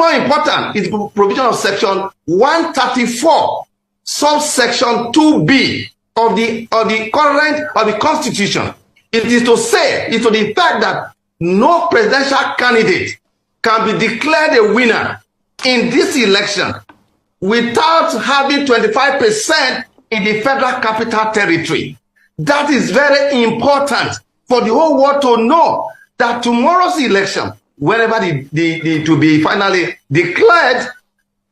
more important is the provision of section 134, subsection 2B of the Constitution. It is to say, it is to the fact that no presidential candidate can be declared a winner in this election without having 25% in the Federal Capital Territory. That is very important for the whole world to know that tomorrow's election, whenever it will be finally declared,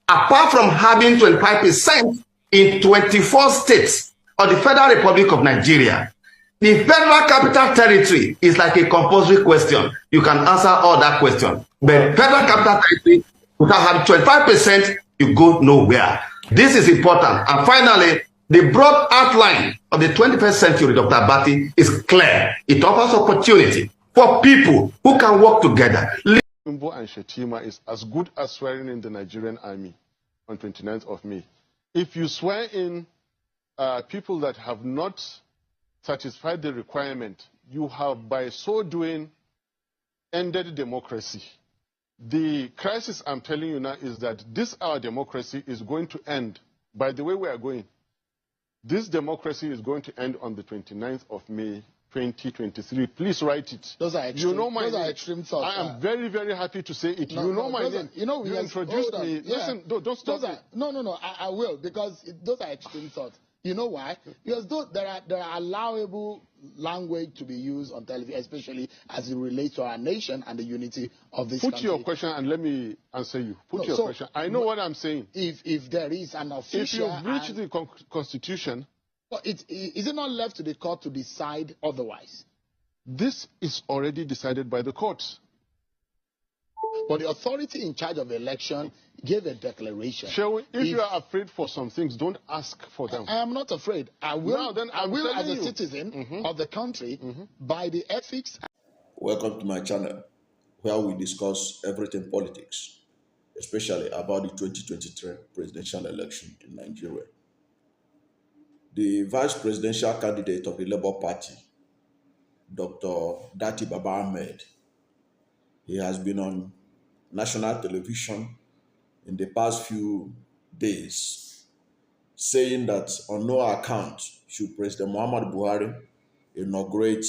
apart from having 25% in 24 states of the Federal Republic of Nigeria, the Federal Capital Territory is like a compulsory question. You can answer all that question. But Federal Capital Territory, without having 25%, you go nowhere. This is important. And finally, the broad outline of the 21st century, Dr. Abati, is clear. It offers opportunity for people who can work together. Tinubu and Shetima is as good as swearing in the Nigerian army on 29th of May. If you swear in people that have not satisfied the requirement, you have by so doing ended democracy. The crisis I'm telling you now is that this our democracy is going to end by the way we are going. This democracy is going to end on the 29th of May 2023. Please write it. Those are extreme, you know my those name. Are extreme thoughts. I am very, very happy to say it. No, you know my name. You introduced me. Yeah. Listen, don't stop. I will, because those are extreme thoughts. You know why? Because there are allowable language to be used on television, especially as it relates to our nation and the unity of this country. Put your question and let me answer you. Put your question. I know what I'm saying. If there is an official... If you breach the Constitution... But is it not left to the court to decide otherwise? This is already decided by the courts. But the authority in charge of the election gave a declaration. If you are afraid for some things, don't ask for them. I am not afraid. I will, as a citizen of the country, by the ethics. Welcome to my channel, where we discuss everything politics, especially about the 2023 presidential election in Nigeria. The vice presidential candidate of the Labour Party, Dr. Datti Baba-Ahmed, he has been on national television in the past few days saying that on no account should President Muhammadu Buhari inaugurate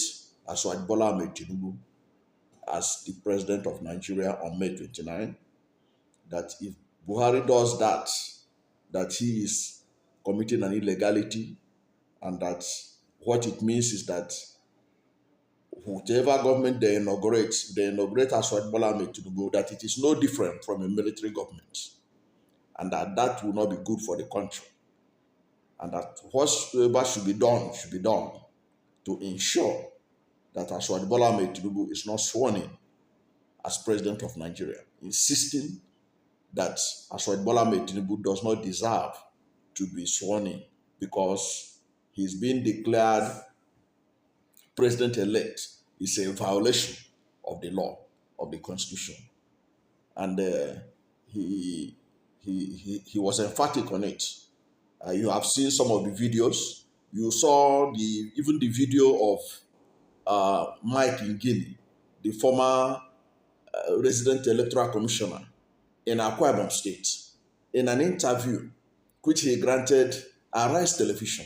Asiwaju Bola Tinubu as the president of Nigeria on May 29. That if Buhari does that, that he is committing an illegality, and that what it means is that whatever government they inaugurate Asiwaju Bola Tinubu, that it is no different from a military government, and that will not be good for the country, and that whatsoever should be done to ensure that Asiwaju Bola Tinubu is not sworn in as president of Nigeria, insisting that Asiwaju Bola Tinubu does not deserve to be sworn in because he's been declared president-elect. Is a violation of the law, of the Constitution. And he was emphatic on it. You have seen some of the videos. You saw even the video of Mike Ngini, the former resident electoral commissioner in Akwa Ibom State, in an interview which he granted Arise Television.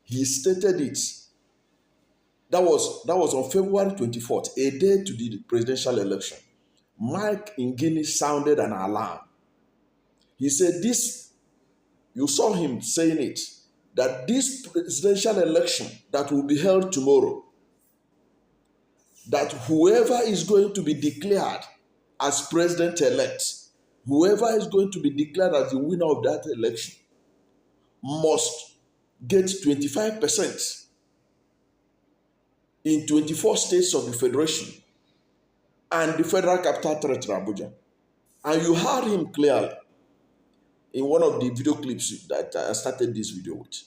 He stated it. That was on February 24th, a day to the presidential election. Mike Ngini sounded an alarm. He said this, you saw him saying it, that this presidential election that will be held tomorrow, that whoever is going to be declared as president-elect, whoever is going to be declared as the winner of that election, must get 25% in 24 states of the Federation and the Federal Capital Territory, Abuja. And you heard him clearly in one of the video clips that I started this video with.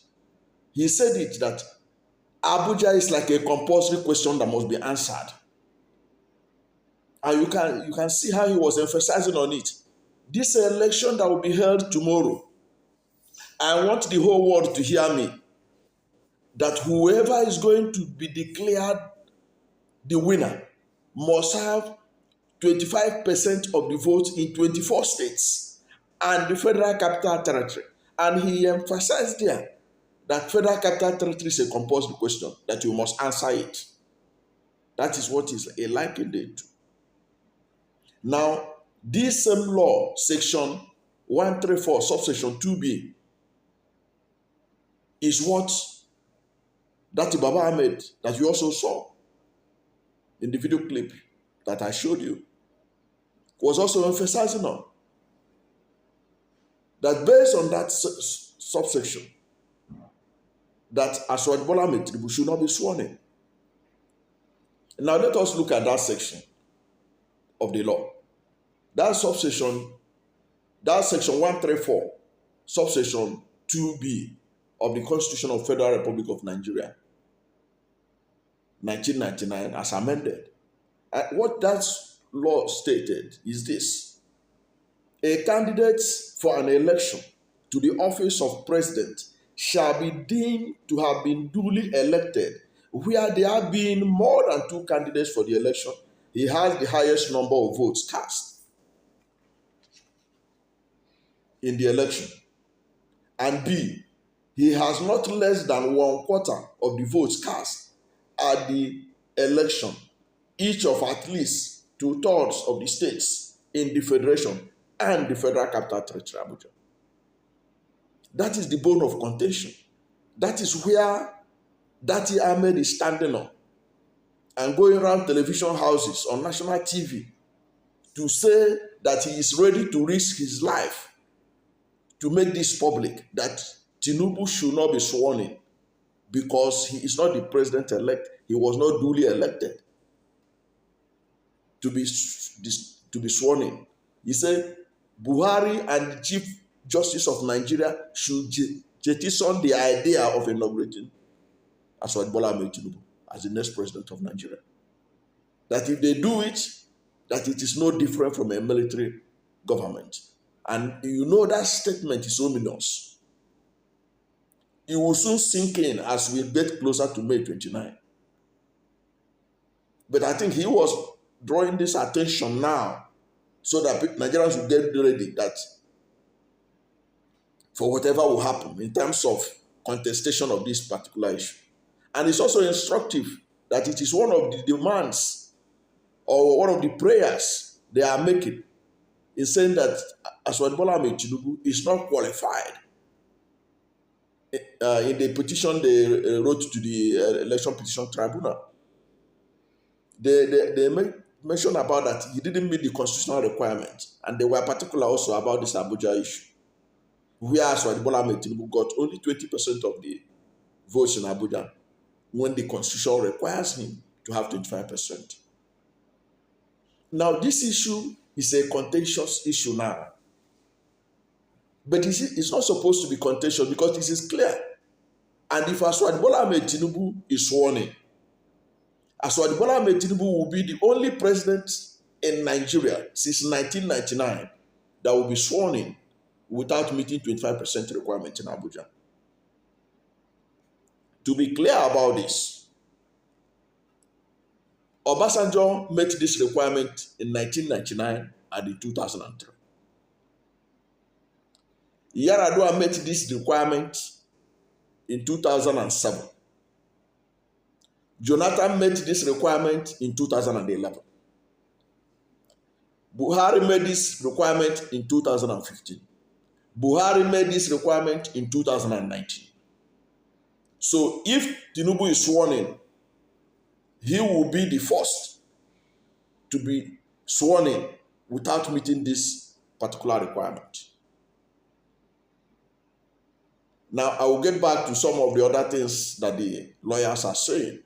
He said it that Abuja is like a compulsory question that must be answered. And you can see how he was emphasizing on it. This election that will be held tomorrow, I want the whole world to hear me, that whoever is going to be declared the winner must have 25% of the votes in 24 states and the Federal Capital Territory. And he emphasized there that Federal Capital Territory is a compulsory question, that you must answer it. That is what is a likened it to. Now, this same law, section 134, subsection 2B, is what Datti Baba-Ahmed, that you also saw in the video clip that I showed you, was also emphasizing on. That based on that subsection, that Asiwaju Bola Ahmed Tinubu should not be sworn in. Now let us look at that section of the law. That subsection, that section 134, subsection 2B of the Constitution of Federal Republic of Nigeria, 1999, as amended. And what that law stated is this: a candidate for an election to the office of president shall be deemed to have been duly elected where there have been more than 2 candidates for the election. He has the highest number of votes cast in the election. And B, he has not less than 1/4 of the votes cast at the election, each of at least 2/3 of the states in the federation and the Federal Capital Territory, Abuja. That is the bone of contention. That is where Datti Ahmed is standing on and going around television houses on national TV to say that he is ready to risk his life to make this public, that Tinubu should not be sworn in because he is not the president-elect. He was not duly elected to be sworn in. He said Buhari and the Chief Justice of Nigeria should jettison the idea of inaugurating Asiwaju Bola Ahmed Tinubu as the next president of Nigeria. That if they do it, that it is no different from a military government. And you know that statement is ominous. It will soon sink in as we get closer to May 29. But I think he was drawing this attention now so that Nigerians will get ready that for whatever will happen in terms of contestation of this particular issue. And it's also instructive that it is one of the demands or one of the prayers they are making in saying that Asiwaju Bola Ahmed Tinubu is not qualified. In the petition they wrote to the Election Petition Tribunal, they mentioned about that he didn't meet the constitutional requirements, and they were particular also about this Abuja issue, where Asiwaju Bola Ahmed Tinubu got only 20% of the votes in Abuja, when the constitution requires him to have 25%. Now, this issue is a contentious issue now. But it's not supposed to be contentious because this is clear. And if Asiwaju Bola Ahmed Tinubu is sworn in, Asiwaju Bola Ahmed Tinubu will be the only president in Nigeria since 1999 that will be sworn in without meeting 25% requirement in Abuja. To be clear about this, Obasanjo met this requirement in 1999 and in 2003. Yar'Adua met this requirement in 2007. Jonathan met this requirement in 2011. Buhari made this requirement in 2015. Buhari made this requirement in 2019. So if Tinubu is sworn in, he will be the first to be sworn in without meeting this particular requirement. Now, I will get back to some of the other things that the lawyers are saying.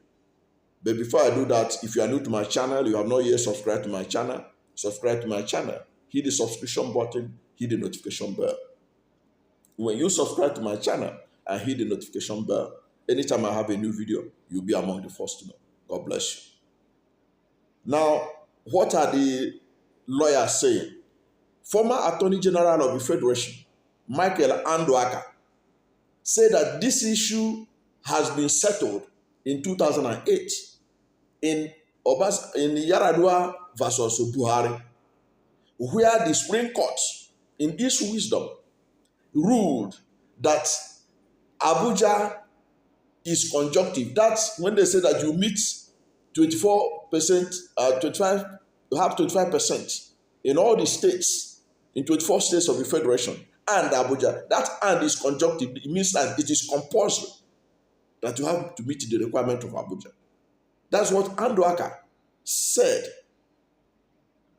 But before I do that, if you are new to my channel, you have not yet subscribed to my channel, subscribe to my channel. Hit the subscription button, hit the notification bell. When you subscribe to my channel and hit the notification bell, anytime I have a new video, you'll be among the first to know. God bless you. Now, what are the lawyers saying? Former Attorney General of the Federation, Michael Anduaka, said that this issue has been settled in 2008 in in Yaradua versus Buhari, where the Supreme Court, in its wisdom, ruled that Abuja is conjunctive. That's when they say that you meet 24%, 25, you have 25% in all the states, in 24 states of the Federation, and Abuja. That and is conjunctive. It means that it is compulsory that you have to meet the requirement of Abuja. That's what Anduaka said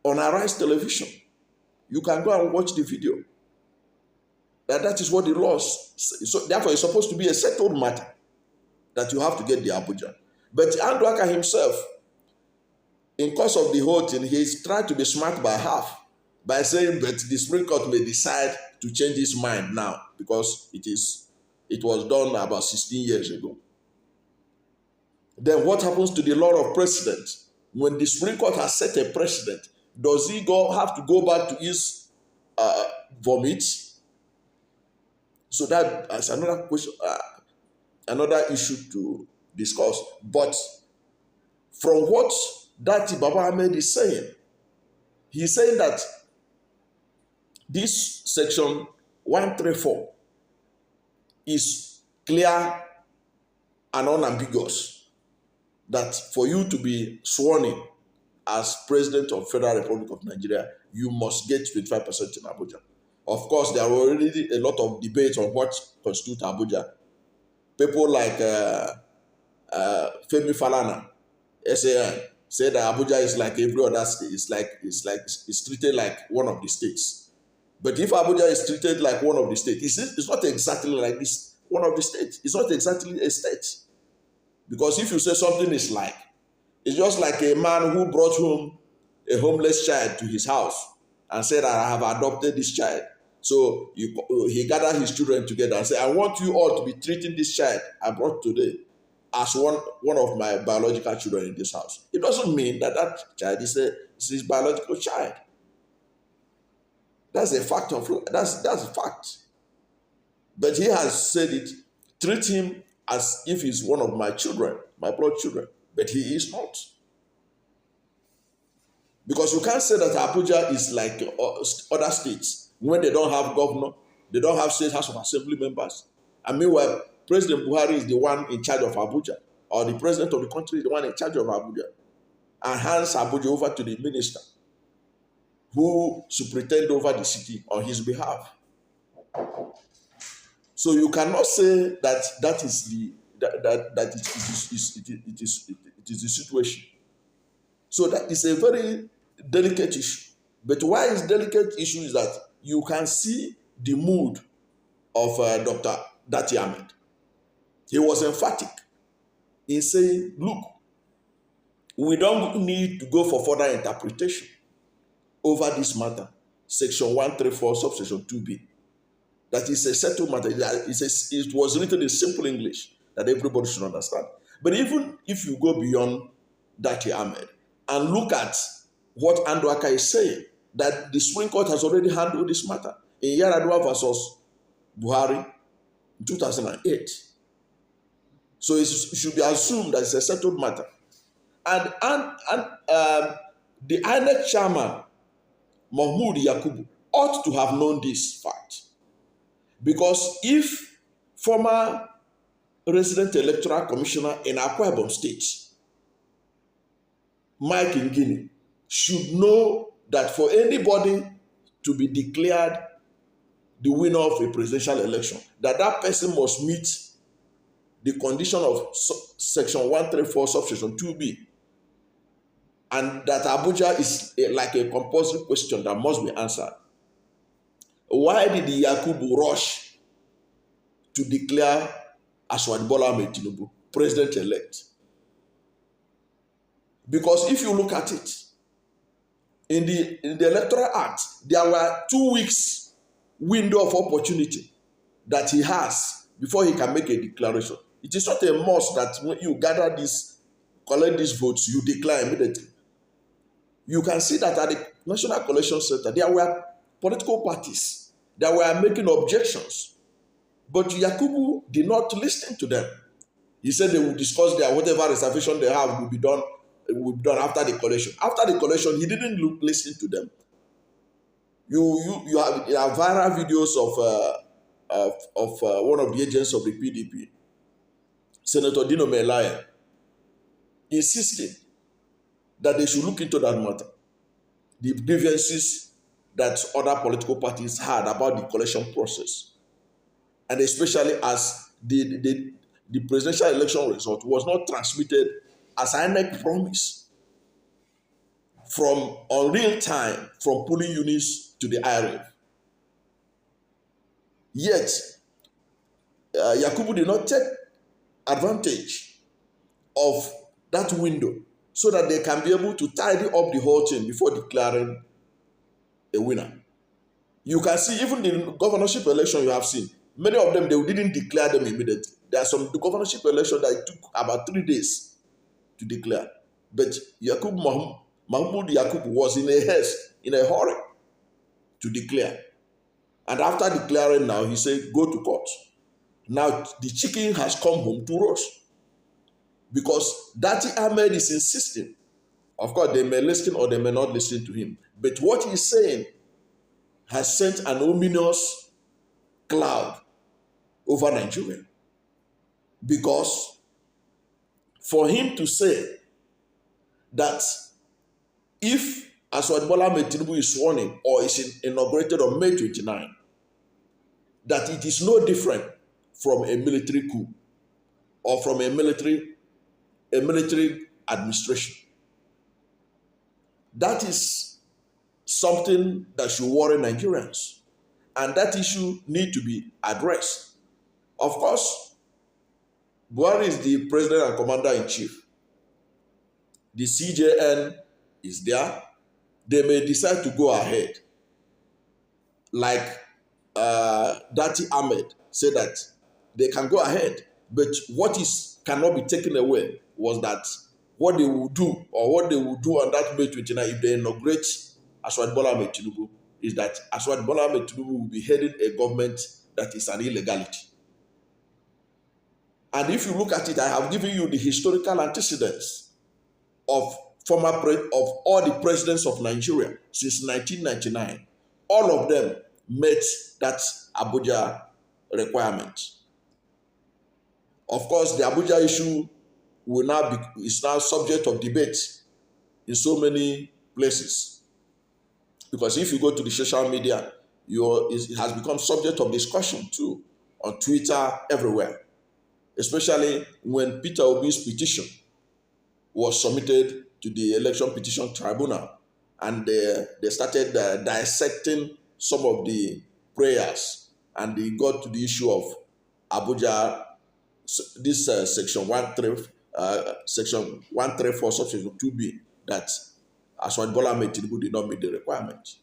on Arise Television. You can go and watch the video. That is what the laws say. So therefore, it's supposed to be a settled matter that you have to get the Abuja. But Anduaka himself, in course of the whole thing, he's tried to be smart by half by saying that the Supreme Court may decide to change his mind now because it was done about 16 years ago. Then what happens to the law of precedent? When the Supreme Court has set a precedent, does he have to go back to his vomit? So that is another question, another issue to discuss. But from what Datti Baba-Ahmed is saying, he's saying that this section 134 is clear and unambiguous, that for you to be sworn in as President of Federal Republic of Nigeria, you must get 25% in Abuja. Of course, there are already a lot of debates on what constitutes Abuja. People like Femi Falana, SAN, say that Abuja is like every other state. It's treated like one of the states. But if Abuja is treated like one of the states, it's not exactly like this one of the states. It's not exactly a state. Because if you say something is like, it's just like a man who brought home a homeless child to his house and said, I have adopted this child. So he gathered his children together and said, I want you all to be treating this child I brought today as one of my biological children in this house. It doesn't mean that that child is his biological child. That's a fact that's a fact. But he has said it, treat him as if he's one of my children, my blood children. But he is not. Because you can't say that Abuja is like other states when they don't have governor, they don't have state house of assembly members. And meanwhile, President Buhari is the one in charge of Abuja, or the president of the country is the one in charge of Abuja, and hands Abuja over to the minister who superintend over the city on his behalf. So you cannot say that it is the situation. So that is a very delicate issue. But why it's delicate issue is that you can see the mood of Dr. Datti Ahmed. He was emphatic in saying, look, we don't need to go for further interpretation over this matter, section 134, subsection 2b. That is a settled matter. It was written in simple English that everybody should understand. But even if you go beyond Datti Ahmed and look at what Anduaka is saying, that the Supreme Court has already handled this matter in Yaradua versus Buhari in 2008. So it should be assumed that it's a settled matter. And the INEC chairman, Mahmoud Yakubu, ought to have known this fact. Because if former resident electoral commissioner in Akwa Ibom State, Mike Ngini, should know that for anybody to be declared the winner of a presidential election, that person must meet the condition of section 134, subsection 2b, and that Abuja is like a compulsory question that must be answered. Why did the Yakubu rush to declare Asiwaju Bola Tinubu president-elect? Because if you look at it, in the Electoral Act, there were 2 weeks window of opportunity that he has before he can make a declaration. It is not a must that when you gather collect these votes, you declare immediately. You can see that at the National Collection Center, there were political parties that were making objections. But Yakubu did not listen to them. He said they will discuss whatever reservation they have will be done will be done after the collation. After the collation, he didn't listen to them. You have viral videos of one of the agents of the PDP, Senator Dino Melaya, insisting that they should look into that matter, the grievances that other political parties had about the collection process, and especially as the presidential election result was not transmitted as INEC promised from on real time from polling units to the IRF. Yet, Yakubu did not take advantage of that window so that they can be able to tidy up the whole thing before declaring a winner. You can see even the governorship election you have seen, many of them, they didn't declare them immediately. There are some the governorship election that it took about 3 days to declare. But Mahmoud Yakubu was in a haste, in a hurry to declare. And after declaring now, he said, go to court. Now the chicken has come home to roast. Because Datti Ahmed is insisting. Of course, they may listen or they may not listen to him. But what he's saying has sent an ominous cloud over Nigeria. Because for him to say that if Asiwaju Bola-Ahmed Tinubu is sworn in or is inaugurated on May 29, that it is no different from a military coup or from a military administration. That is something that should worry Nigerians. And that issue needs to be addressed. Of course, Buhari is the president and commander-in-chief. The CJN is there. They may decide to go ahead. Like Datti Ahmed said that they can go ahead. But what cannot be taken away was that what they will do or what they will do on that May 29 if they inaugurate Asiwaju Bola-Ahmed Tinubu is that Asiwaju Bola-Ahmed Tinubu will be heading a government that is an illegality. And if you look at it, I have given you the historical antecedents of all the presidents of Nigeria since 1999. All of them met that Abuja requirement. Of course, the Abuja issue is now subject of debate in so many places. Because if you go to the social media, it has become subject of discussion too, on Twitter, everywhere. Especially when Peterobi's petition was submitted to the Election Petition Tribunal, and they started dissecting some of the prayers, and they got to the issue of Abuja, this section 134, subsection 2B, that Asiwaju Bola-Ahmed Tinubu did not meet the requirement.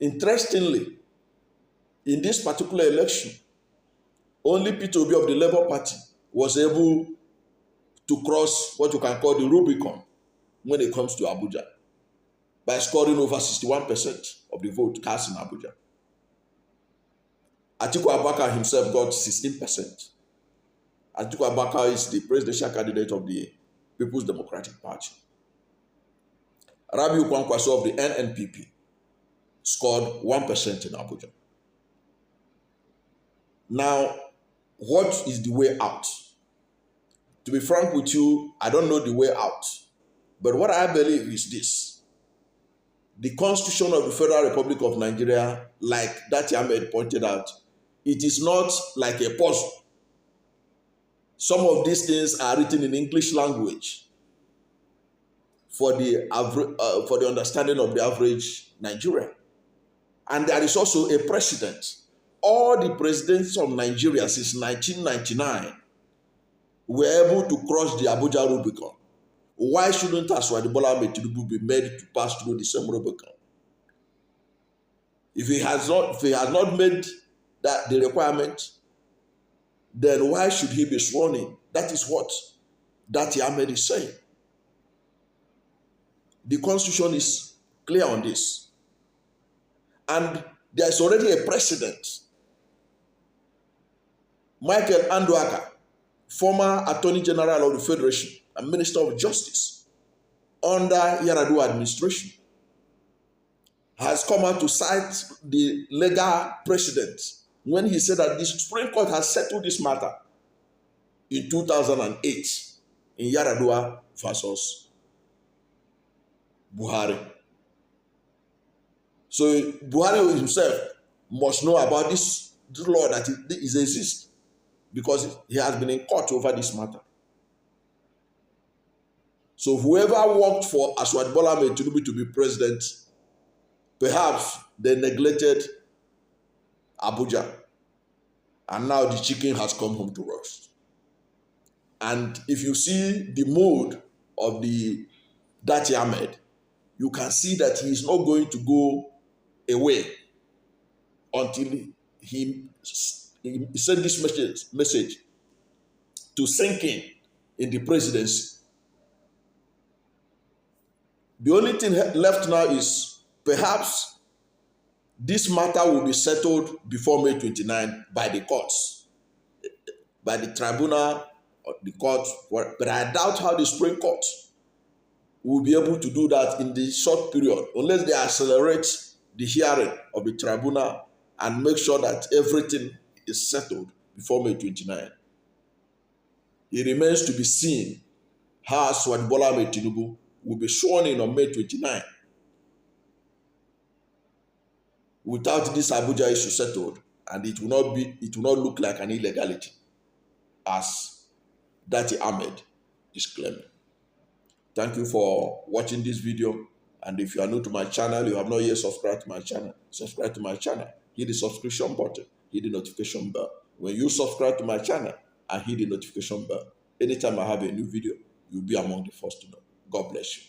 Interestingly, in this particular election, only peterobi of the Labour Party was able to cross what you can call the Rubicon when it comes to Abuja by scoring over 61% of the vote cast in Abuja. Atiku Abubakar himself got 16%. Atiku Abubakar is the presidential candidate of the People's Democratic Party. Rabiu Kwankwaso of the NNPP scored 1% in Abuja. Now, what is the way out? To be frank with you, I don't know the way out. But what I believe is this. The Constitution of the Federal Republic of Nigeria, like Datti Ahmed pointed out, it is not like a puzzle. Some of these things are written in English language for the understanding of the average Nigerian. And there is also a precedent. All the presidents of Nigeria since 1999 were able to cross the Abuja Rubicon. Why shouldn't Asiwaju Bola-Ahmed Tinubu be made to pass through the same Rubicon? If he has not made the requirement, then why should he be sworn in? That is what Datti Ahmed is saying. The Constitution is clear on this. And there is already a precedent. Michael Anduaka, former Attorney General of the Federation and Minister of Justice, under Yar'Adua administration has come out to cite the legal precedent when he said that the Supreme Court has settled this matter in 2008 in Yar'Adua versus Buhari. So Buhari himself must know about this law that exists because he has been in court over this matter. So whoever worked for Asiwaju Bola Tinubu to be president, perhaps they neglected Abuja, and now the chicken has come home to roost. And if you see the mood of the Datti Ahmed, you can see that he is not going to go away until he sent this message to sink in the presidency. The only thing left now is perhaps this matter will be settled before May 29 by the courts, by the tribunal or the court. But I doubt how the Supreme Court will be able to do that in the short period, unless they accelerate the hearing of the tribunal and make sure that everything is settled before May 29. It remains to be seen how Asiwaju Bola Tinubu will be sworn in on May 29 without this Abuja issue settled, and it will not look like an illegality as Datti Ahmed is claiming. Thank you for watching this video, and if you are new to my channel, you have not yet subscribed to my channel, subscribe to my channel, hit the subscription button, hit the notification bell. When you subscribe to my channel and hit the notification bell, anytime I have a new video, you'll be among the first to know. God bless you.